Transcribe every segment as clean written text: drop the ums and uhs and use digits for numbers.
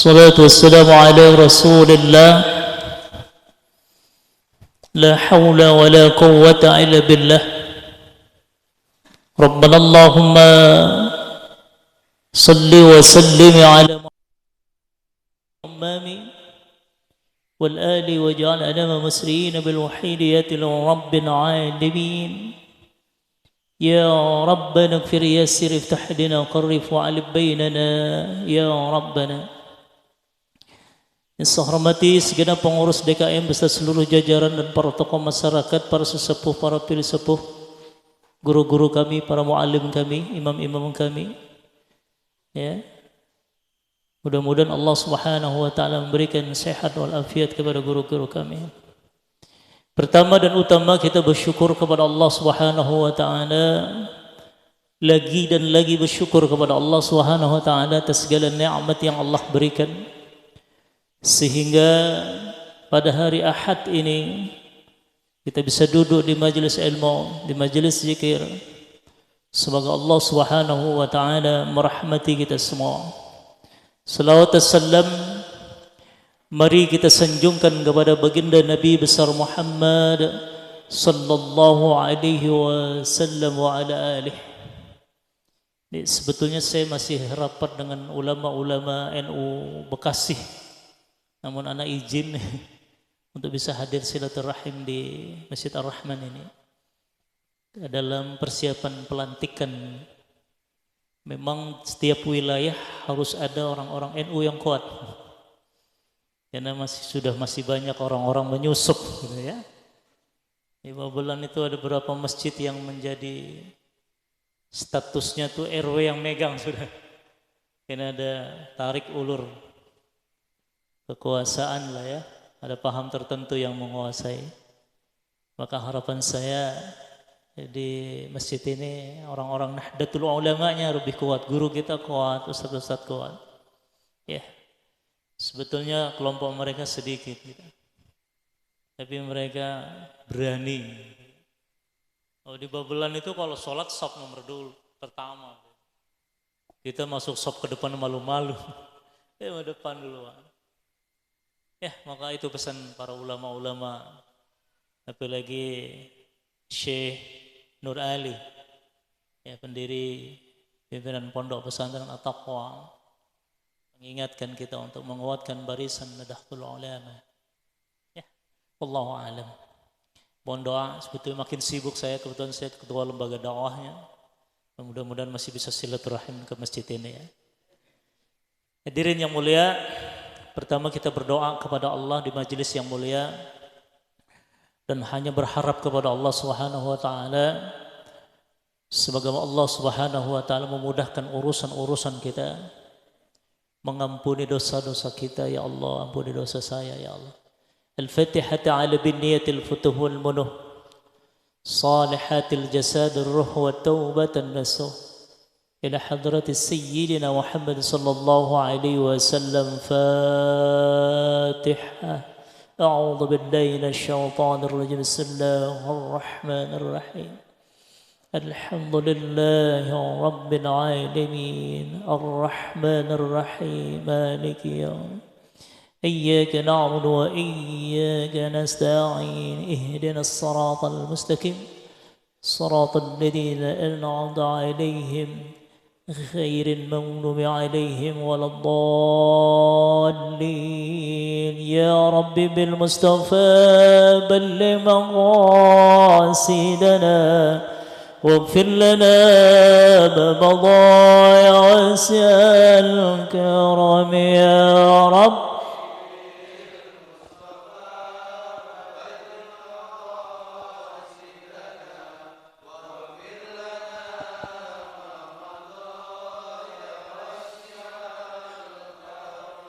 الصلاة والسلام على رسول الله لا حول ولا قوة إلا بالله ربنا اللهم صل وسلم على محمد والآل واجعل أنام مسرين بالوحيدية لرب العالمين يا ربنا اغفر يسر افتح لنا قرف وعلب بيننا يا ربنا. Yang saya hormati segenap pengurus DKM beserta seluruh jajaran dan para tokoh masyarakat, para sesepuh, para filsafah, guru-guru kami, para muallim kami, imam-imam kami. Ya. Mudah-mudahan Allah Subhanahu wa taala memberikan sehat wal afiat kepada guru-guru kami. Pertama dan utama kita bersyukur kepada Allah Subhanahu wa taala. Lagi dan lagi bersyukur kepada Allah Subhanahu wa taala atas segala nikmat yang Allah berikan. Sehingga pada hari Ahad ini kita bisa duduk di majelis ilmu, di majelis zikir. Semoga Allah Subhanahu wa taala merahmati kita semua. Salawat dan salam mari kita sanjungkan kepada baginda Nabi besar Muhammad sallallahu alaihi wasallam wa ala alihi. Sebetulnya saya masih rapat dengan ulama-ulama NU Bekasi. Namun anak izin untuk bisa hadir silaturahim di Masjid Ar-Rahman ini. Dalam persiapan pelantikan, memang setiap wilayah harus ada orang-orang NU yang kuat. Karena masih banyak orang-orang menyusup gitu ya. Di Babelan itu ada beberapa masjid yang menjadi statusnya tuh RW yang megang sudah. Karena ada tarik ulur kekuasaan lah ya, ada paham tertentu yang menguasai. Maka harapan saya di masjid ini orang-orang Nahdlatul Ulamanya lebih kuat, guru kita kuat, ustaz-ustaz kuat. Ya, sebetulnya kelompok mereka sedikit, gitu. Tapi mereka berani. Oh, di Babelan itu kalau sholat sop nomor dulu, pertama. Kita masuk sop ke depan malu-malu. Depan duluan. Ya, maka itu pesan para ulama-ulama, apalagi Syekh Nur Ali, ya, pendiri pimpinan Pondok Pesantren At-Taqwa, mengingatkan kita untuk menguatkan barisan Nahdlatul Ulama. Ya, wallahu a'lam. Mohon doa, sebetulnya makin sibuk saya, kebetulan saya ketua lembaga dakwahnya. Mudah-mudahan masih bisa silaturahim ke masjid ini ya. Hadirin yang mulia, pertama kita berdoa kepada Allah di majelis yang mulia dan hanya berharap kepada Allah Subhanahu wa taala semoga Allah Subhanahu wa taala memudahkan urusan-urusan kita, mengampuni dosa-dosa kita ya Allah, ampuni dosa saya ya Allah. Al-Fatihah ta'ala bin niyatil futuh wal munuh salihatil jasadil ruh wa taubatan nasuh إلى حضرة سيدنا محمد صلى الله عليه وسلم. فاتحة. أعوذ بالله من الشيطان الرجيم. بسم الله الرحمن الرحيم. الحمد لله رب العالمين الرحمن الرحيم مالك يوم إياك نعبد وإياك نستعين اهدنا الصراط المستقيم صراط الذين أنعمت عليهم غير المغضوب عليهم ولا الضالين. يا رب بالمصطفى بلغ مقاصدنا واغفر لنا ما مضى يا واسع الكرم يا رب.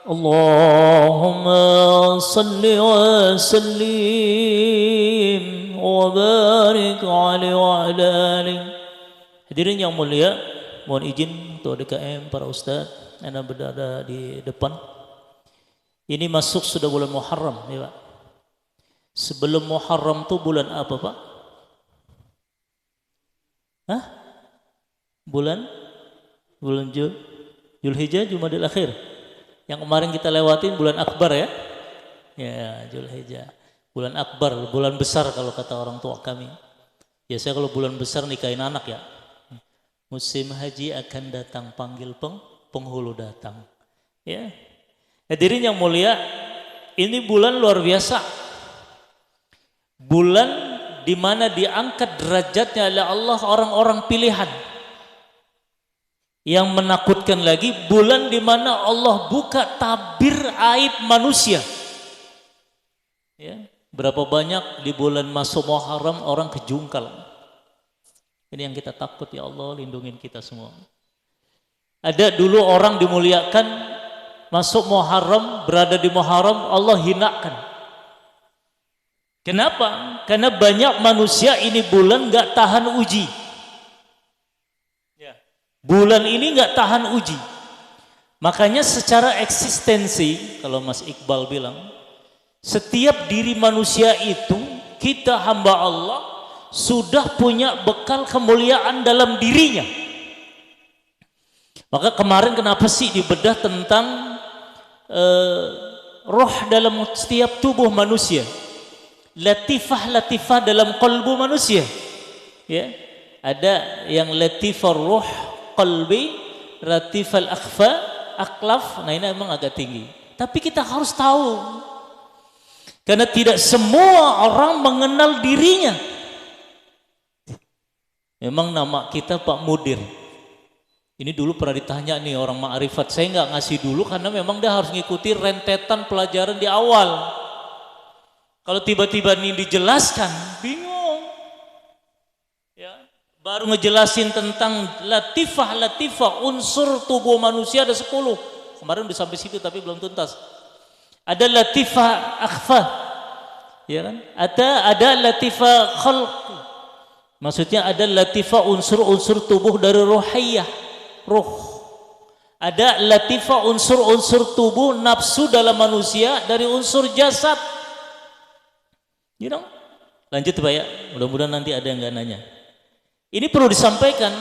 اللهم صل وسلم وبارك عليه وعلى آله. Hadirin yang mulia, mohon izin untuk DKM, para ustaz yang berada di depan. Ini masuk sudah bulan Muharram ya Pak. Sebelum Muharram itu bulan apa Pak? Hah? Bulan Zulhijjah, Jumadil Akhir. Yang kemarin kita lewatin bulan Akbar ya. Ya, Zulhijjah. Bulan Akbar, bulan besar kalau kata orang tua kami. Biasanya kalau bulan besar nikahin anak ya. Musim haji akan datang, panggil penghulu datang. Ya. Hadirin yang mulia, ini bulan luar biasa. Bulan di mana diangkat derajatnya oleh Allah orang-orang pilihan. Yang menakutkan lagi, bulan di mana Allah buka tabir aib manusia. Ya, berapa banyak di bulan masuk Muharram orang kejungkal. Ini yang kita takut, ya Allah lindungin kita semua. Ada dulu orang dimuliakan, masuk Muharram, berada di Muharram, Allah hinakan. Kenapa? Karena banyak manusia ini bulan gak tahan uji. Bulan ini gak tahan uji. Makanya secara eksistensi, kalau Mas Iqbal bilang, setiap diri manusia itu, kita hamba Allah, sudah punya bekal kemuliaan dalam dirinya. Maka kemarin kenapa sih dibedah tentang roh dalam setiap tubuh manusia, latifah dalam qalbu manusia, ya. Ada yang latifah ruh qalbi, latifal akhfa aklaf. Nah ini memang agak tinggi, tapi kita harus tahu, karena tidak semua orang mengenal dirinya. Memang nama kita Pak Mudir. Ini dulu pernah ditanya nih orang ma'rifat, saya nggak ngasih dulu karena memang dia harus ngikuti rentetan pelajaran di awal. Kalau tiba-tiba ini dijelaskan, bingung. Ya, baru ngejelasin tentang latifah, unsur tubuh manusia ada 10. Kemarin udah sampai situ tapi belum tuntas. Ada latifah akhfa, ya kan? Ada latifah khalq. Maksudnya ada latifah unsur-unsur tubuh dari ruhiyah, ruh. Ada latifah unsur-unsur tubuh nafsu dalam manusia dari unsur jasad. You know? Lanjut Pak ya, mudah-mudahan nanti ada yang gak nanya. Ini perlu disampaikan.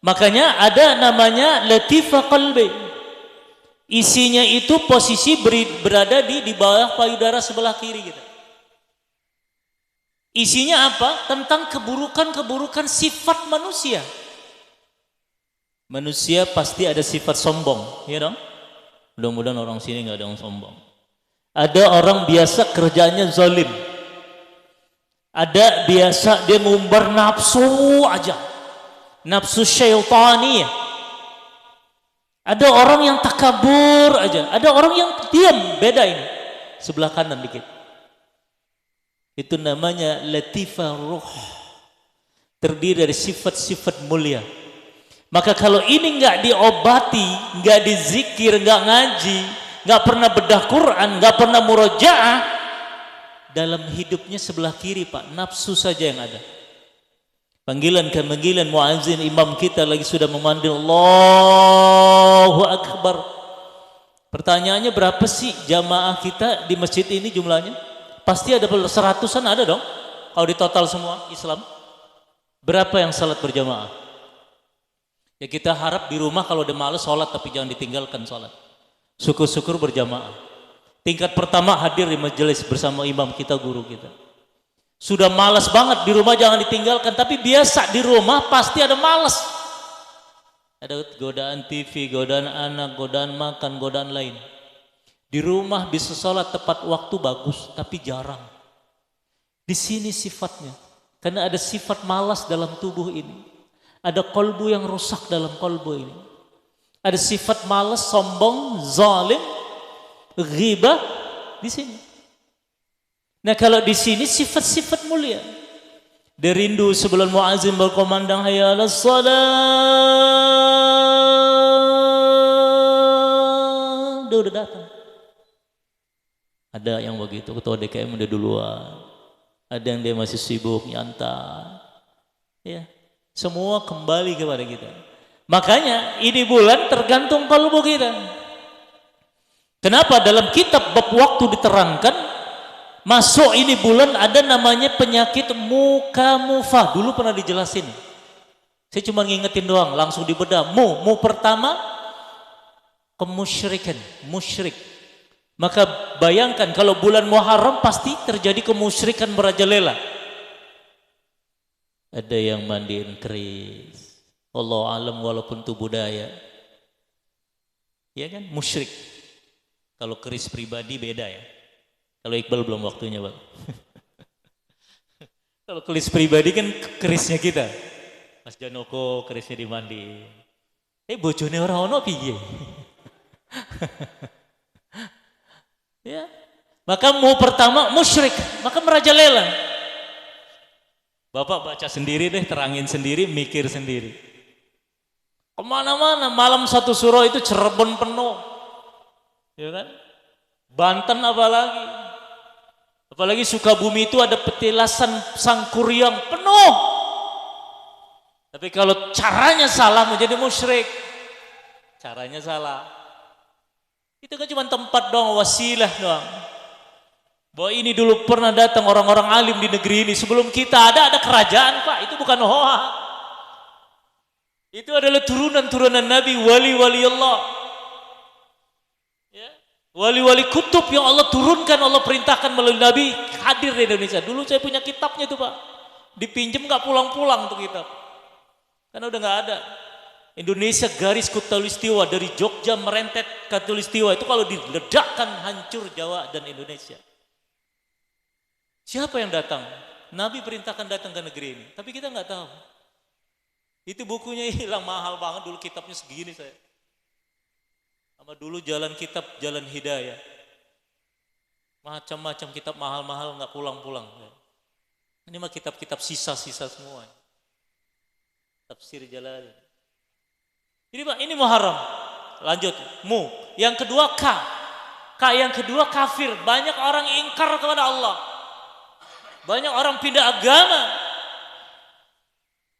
Makanya ada namanya latifah qalbi. Isinya itu posisi berada di bawah payudara sebelah kiri kita. Isinya apa? Tentang keburukan-keburukan sifat manusia. Manusia pasti ada sifat sombong, ya dong? Mudah-mudahan orang sini nggak ada yang sombong. Ada orang biasa kerjanya zalim. Ada biasa dia ngumbar nafsu aja, nafsu syaitani. Ada orang yang takabur aja. Ada orang yang diam, beda ini. Sebelah kanan dikit. Itu namanya latifah ruh, terdiri dari sifat-sifat mulia. Maka kalau ini nggak diobati, nggak dizikir, nggak ngaji, nggak pernah bedah Quran, nggak pernah murojaah, dalam hidupnya sebelah kiri Pak, nafsu saja yang ada. Panggilan muazzin imam kita lagi sudah memanggil Allahu Akbar. Pertanyaannya berapa sih jamaah kita di masjid ini jumlahnya? Pasti ada 100-an ada dong. Kalau di total semua Islam, berapa yang salat berjamaah? Ya kita harap di rumah kalau udah malas sholat, tapi jangan ditinggalkan sholat. Syukur-syukur berjamaah. Tingkat pertama hadir di majelis bersama imam kita, guru kita. Sudah malas banget di rumah, jangan ditinggalkan. Tapi biasa di rumah pasti ada malas. Ada godaan TV, godaan anak, godaan makan, godaan lain. Di rumah bisa sholat tepat waktu bagus, tapi jarang. Di sini sifatnya, karena ada sifat malas dalam tubuh ini. Ada kolbu yang rusak dalam kolbu ini. Ada sifat malas, sombong, zalim, ghibah di sini. Nah kalau di sini sifat-sifat mulia. Dia rindu sebelum muazzin berkomandang hayya 'alas shalah, dia udah datang. Ada yang begitu, ketua DKM udah duluan. Ada yang dia masih sibuk nyantai. Ya, semua kembali kepada kita. Makanya ini bulan tergantung kalbu kita. Kenapa dalam kitab bab waktu diterangkan, masuk ini bulan ada namanya penyakit muka mufa. Dulu pernah dijelasin. Saya cuma ngingetin doang, langsung dibedah. Mu pertama kemusyrikan, musyrik. Maka bayangkan kalau bulan Muharram pasti terjadi kemusyrikan merajalela. Ada yang mandiin keris. Allah alam walaupun itu budaya. Ya kan, musyrik. Kalau keris pribadi beda ya. Kalau Iqbal belum waktunya, Bang. Kalau keris pribadi kan kerisnya kita. Mas Janoko kerisnya dimandi. Bojone ora ono piye? Ya. Maka mau pertama musyrik, maka merajalela. Bapak baca sendiri deh, terangin sendiri, mikir sendiri. Kemana-mana, malam satu surau itu Cirebon penuh. Ya kan? Banten apalagi Sukabumi itu ada petilasan Sangkuriang penuh. Tapi kalau caranya salah menjadi musyrik. Caranya salah. Itu kan cuma tempat doang, wasilah doang. Bahwa ini dulu pernah datang orang-orang alim di negeri ini. Sebelum kita ada kerajaan, Pak. Itu bukan hoa. Itu adalah turunan-turunan Nabi, wali-wali Allah. Ya. Wali-wali kutub yang Allah turunkan, Allah perintahkan melalui Nabi hadir di Indonesia. Dulu saya punya kitabnya itu, Pak. Dipinjem gak pulang-pulang tuh kitab. Karena udah gak ada. Indonesia garis khatulistiwa dari Jogja merentet khatulistiwa itu kalau diledakkan hancur Jawa dan Indonesia. Siapa yang datang? Nabi perintahkan datang ke negeri ini, tapi kita nggak tahu. Itu bukunya hilang, mahal banget dulu, kitabnya segini saya. Sama dulu jalan kitab, jalan hidayah. Macam-macam kitab mahal-mahal nggak pulang-pulang. Ini mah kitab-kitab sisa-sisa semua. Tafsir Jalalain. Jadi Pak, ini Muharram. Lanjut, mu. Yang kedua yang kedua kafir. Banyak orang ingkar kepada Allah. Banyak orang pindah agama.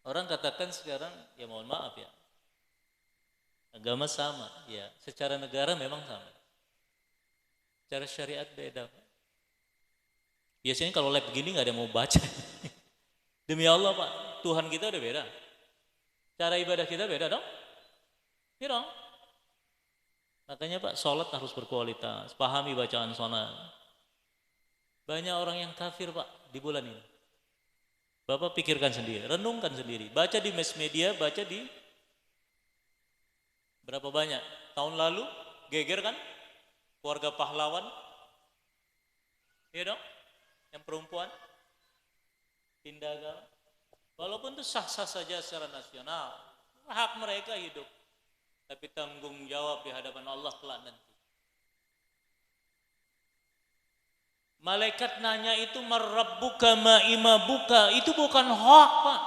Orang katakan sekarang, ya mohon maaf ya. Agama sama, ya. Secara negara memang sama. Secara syariat beda. Biasanya kalau lab begini nggak ada yang mau baca. Demi Allah Pak, Tuhan kita udah beda. Cara ibadah kita beda dong. Ya dong. Makanya Pak, sholat harus berkualitas. Pahami bacaan sholat. Banyak orang yang kafir Pak di bulan ini. Bapak pikirkan sendiri, renungkan sendiri. Baca di mass media, baca di berapa banyak. Tahun lalu geger kan? Keluarga pahlawan. Ya dong? Yang perempuan pindah agama. Walaupun itu sah-sah saja secara nasional. Hak mereka hidup. Tapi tanggung jawab di hadapan Allah kelak nanti. Malaikat nanya itu marabbuka ma'imabuka. Itu bukan hak Pak.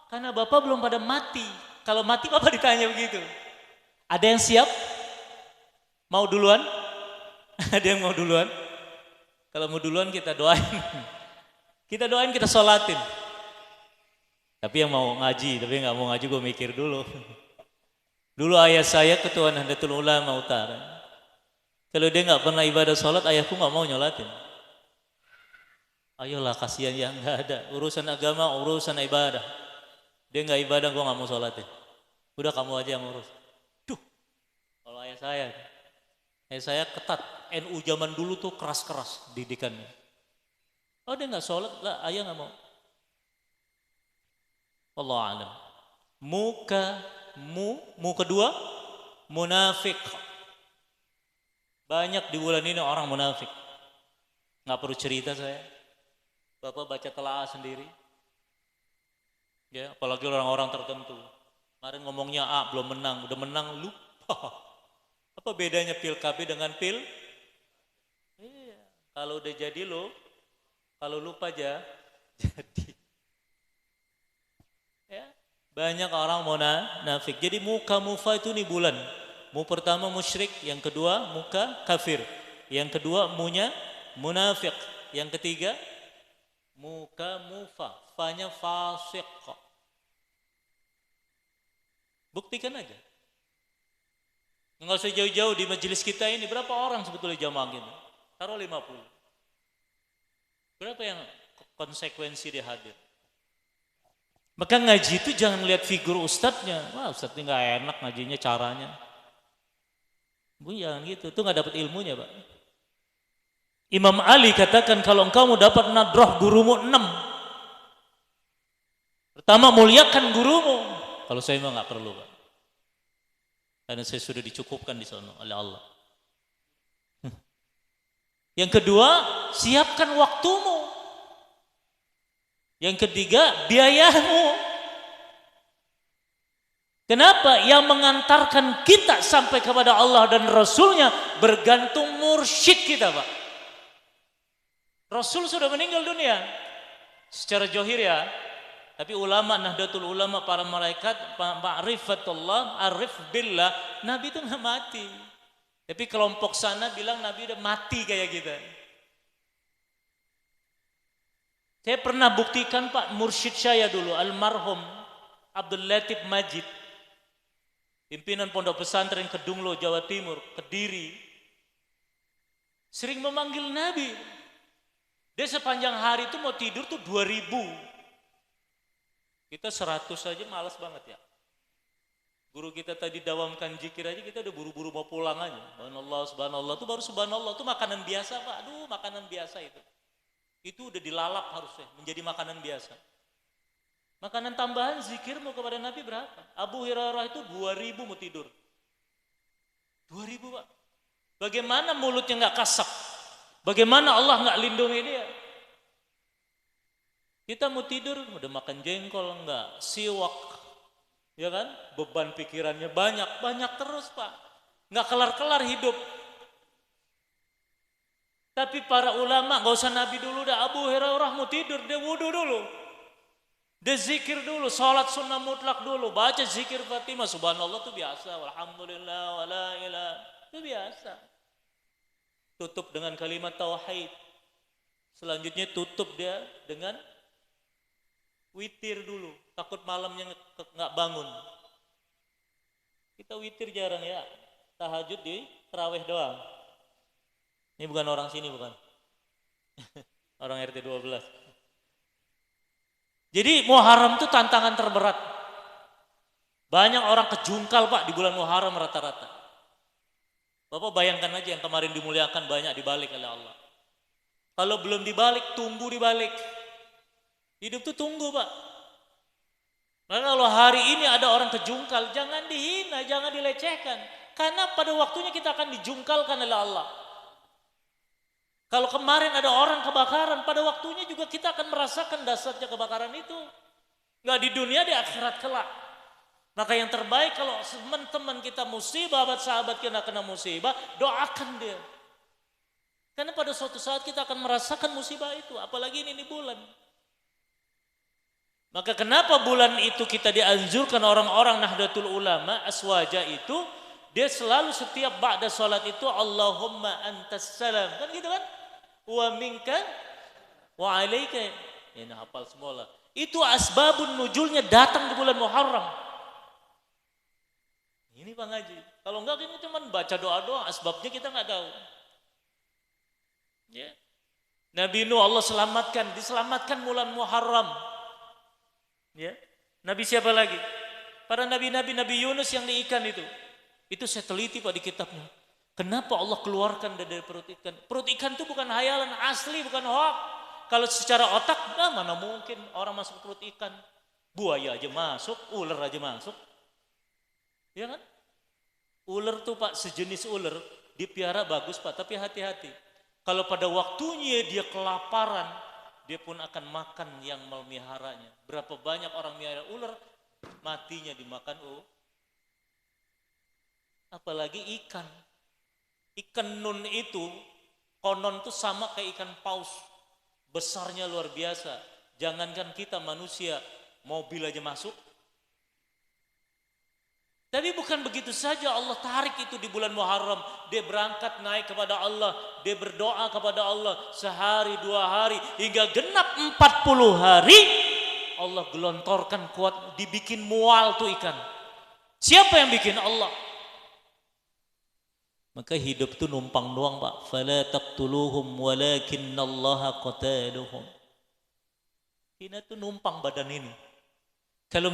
Karena Bapak belum pada mati. Kalau mati Bapak ditanya begitu. Ada yang siap? Mau duluan? Ada yang mau duluan? Kalau mau duluan kita doain. Kita doain, kita sholatin. Tapi yang mau ngaji, tapi nggak mau ngaji gue mikir dulu. Dulu ayah saya ketua Nahdlatul Ulama Utara. Kalau dia nggak pernah ibadah sholat, ayahku nggak mau nyolatin. Ayolah, kasihan ya, nggak ada urusan agama, urusan ibadah. Dia nggak ibadah, gue nggak mau sholatin. Udah kamu aja yang urus. Duh, kalau ayah saya ketat. NU zaman dulu tuh keras-keras didikannya. Oh dia nggak sholat, lah ayah nggak mau. Allah alam. Mu kedua munafik. Banyak di bulan ini orang munafik. Nggak perlu cerita saya. Bapak baca telaah sendiri. Ya, apalagi orang-orang tertentu. Kemarin ngomongnya A belum menang, udah menang lupa. Apa bedanya pil KB dengan pil? Iya. Kalau udah jadi lo, kalau lupa aja jadi. Ya. Banyak orang munafik. Jadi muka mufa itu nih bulan. Mu pertama musyrik, yang kedua muka kafir. Yang kedua munya munafik. Yang ketiga muka mufa, fanya fasik. Buktikan aja. Enggak usah jauh-jauh di majelis kita ini. Berapa orang sebetulnya jamaah gitu? Taruh 50. Berapa yang konsekuensi dia hadir? Maka ngaji itu jangan lihat figur ustadznya. Wah, ustadznya nggak enak ngajinya caranya. Bu, jangan gitu, itu nggak dapat ilmunya, Pak. Imam Ali katakan kalau engkau mau dapat nadroh gurumu 6. Pertama, muliakan gurumu. Kalau saya memang nggak perlu, Pak. Karena saya sudah dicukupkan di sana oleh Allah. Yang kedua, siapkan waktumu. Yang ketiga, biayamu. Kenapa? Yang mengantarkan kita sampai kepada Allah dan Rasulnya bergantung mursyid kita, Pak. Rasul sudah meninggal dunia secara zahir ya. Tapi ulama, Nahdlatul Ulama, para malaikat, ma'rifatullah, arif billah, Nabi itu nggak mati. Tapi kelompok sana bilang Nabi udah mati kayak kita. Saya pernah buktikan, Pak, mursyid saya dulu, almarhum Abdul Latif Majid, pimpinan pondok pesantren Kedunglo, Jawa Timur, Kediri, sering memanggil Nabi. Dia sepanjang hari itu mau tidur tuh 2000. Kita 100 aja malas banget ya. Guru kita tadi dawamkan zikir aja kita udah buru-buru mau pulang aja. Subhanallah, subhanallah, itu baru subhanallah, itu makanan biasa, Pak. Aduh, makanan biasa itu. Itu udah dilalap harusnya menjadi makanan biasa. Makanan tambahan zikirmu kepada Nabi berapa? Abu Hurairah itu 2000 mau tidur. 2000, Pak. Bagaimana mulutnya nggak kasap? Bagaimana Allah nggak lindungi dia? Kita mau tidur, udah makan jengkol enggak, siwak, ya kan? Beban pikirannya banyak terus, Pak. Nggak kelar-kelar hidup. Tapi para ulama, nggak usah Nabi dulu, dah Abu Hurairah mau tidur, dia wudu dulu. Dia zikir dulu, salat sunnah mutlak dulu, baca zikir Fatimah, subhanallah itu biasa, walhamdulillah, wala ilah, itu biasa. Tutup dengan kalimat tauhid. Selanjutnya tutup dia dengan witir dulu, takut malamnya nggak bangun. Kita witir jarang ya, tahajud di tarawih doang. Ini bukan orang sini, bukan. Orang RT 12. Jadi Muharram itu tantangan terberat. Banyak orang kejungkal, Pak, di bulan Muharram rata-rata. Bapak bayangkan aja yang kemarin dimuliakan banyak dibalik oleh Allah. Kalau belum dibalik, tunggu dibalik. Hidup tuh tunggu, Pak. Maka kalau hari ini ada orang kejungkal, jangan dihina, jangan dilecehkan. Karena pada waktunya kita akan dijungkalkan oleh Allah. Kalau kemarin ada orang kebakaran, pada waktunya juga kita akan merasakan dahsyatnya kebakaran itu. Nggak di dunia, di akhirat kelak. Maka yang terbaik kalau teman-teman kita musibah, sahabat kita kena musibah, doakan dia. Karena pada suatu saat kita akan merasakan musibah itu, apalagi ini bulan. Maka kenapa bulan itu kita dianjurkan orang-orang Nahdlatul Ulama, aswaja itu, dia selalu setiap ba'da salat itu Allahumma antas salam. Kan gitu kan? Wa minka wa alaika. Ini hafal semua lah. Itu asbabun nujulnya datang di bulan Muharram. Ini Pak Ngaji. Kalau enggak ini cuma baca doa-doa, asbabnya kita enggak tahu. Ya. Nabi Nuh Allah selamatkan, diselamatkan bulan Muharram. Ya, Nabi siapa lagi? Para nabi-nabi, Nabi Yunus yang di ikan itu. Itu saya teliti, Pak, di kitabnya. Kenapa Allah keluarkan dari perut ikan? Perut ikan itu bukan hayalan, asli, bukan hoak. Kalau secara otak, mana mungkin orang masuk perut ikan? Buaya aja masuk, ular aja masuk. Ya kan? Ular tuh, Pak, sejenis ular, dipiara bagus, Pak, tapi hati-hati. Kalau pada waktunya dia kelaparan, dia pun akan makan yang meliharanya. Berapa banyak orang melihara ular, matinya dimakan apalagi ikan. Ikan nun itu, konon itu sama kayak ikan paus. Besarnya luar biasa. Jangankan kita manusia, mobil aja masuk. Tapi bukan begitu saja Allah tarik itu di bulan Muharram. Dia berangkat naik kepada Allah. Dia berdoa kepada Allah sehari, 2 hari. Hingga genap 40 hari. Allah gelontorkan kuat. Dibikin mual tuh ikan. Siapa yang bikin? Allah. Maka hidup itu numpang doang, Pak. Fala taqtuluhum walakinnallaha qataluhum. Ini tuh numpang badan ini.